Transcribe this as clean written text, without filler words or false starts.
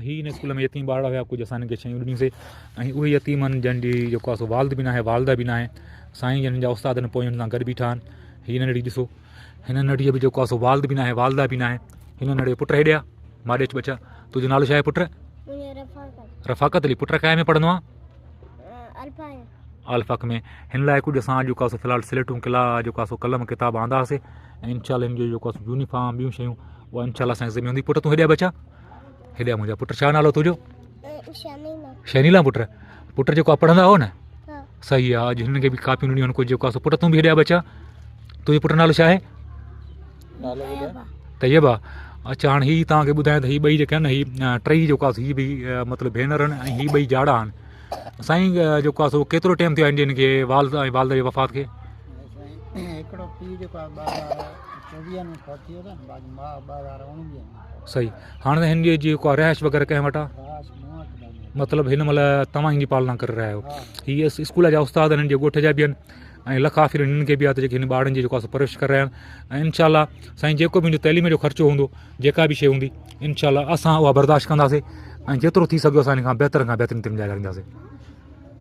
हिन स्कूल में यतीम ॿार हुया कुझु असां हिनखे शयूं ॾिनीसीं ऐं उहे यतीमनि जंहिंजी जेको आहे सो वालिद बि न आहे वालिदा बि न आहे साईं जन जा उस्तादनि पोइ हुन सां गॾु बीठा आहिनि हीअ नंढड़ी ॾिसो हिन नंढड़ीअ बि जेको आहे सो वालिद बि न आहे वालिदा बि न आहे हिन नंढे पुट हेॾिया माॾेच बचा तुंहिंजो नालो छा आहे पुट रफ़ाकत अली पुट काय में पढ़ंदो आहे अल्फ़ाक में हिन लाइ कुझु असां जेको आहे सो फ़िलहालु स्लेटूं किला जेको आहे सो कलम किताब आंदासीं ऐं इनशाला हिन जो जेको आहे सो यूनिफॉर्म ॿियूं शयूं उहा इनशाला असांजे ज़िम्मे हूंदी पुट तूं हेॾिया बचा हेॾिया मुंहिंजा पुट छा नालो तुंहिंजो शनीला पुट पुट जेको आहे पढ़ंदा हो न सही आहे अॼु हिननि खे बि कापियूं ॾिनियूं आहिनि कुझु जेको आहे सो पुट तूं बि हेॾिया बचा तुंहिंजे पुट नालो छा आहे तैयबा अच्छा हाणे हीअ तव्हांखे ॿुधायां त हीअ ॿई जेके आहिनि हीअ टई जेको आहे हीअ बि मतिलबु भेनर आहिनि ऐं हीअ ॿई जाड़ा आहिनि साईं जेको आहे सो केतिरो टाइम थियो आहे हिन खे वालिद ऐं वालिद जी वफ़ात खे सही हाणे त हिन जी जेको आहे रिहाइश वग़ैरह कंहिं वटि आहे मतिलबु हिन महिल तव्हां हिन जी पालना करे रहिया आहियो हीअ स्कूल जा उस्ताद हिननि जे ॻोठ जा बि आहिनि ऐं लखा फिर हिननि खे बि आहे त जेके हिन ॿारनि जी जेको आहे सो परवरिश करे रहिया आहिनि ऐं इनशाला साईं जेको बि हिनजो तइलीम जो ख़र्चो हूंदो जेका बि शइ हूंदी इनशाला असां उहा बर्दाश्त कंदासीं ऐं जेतिरो थी सघियो असां हिन खां बहितर तइलीम ॾियारींदासीं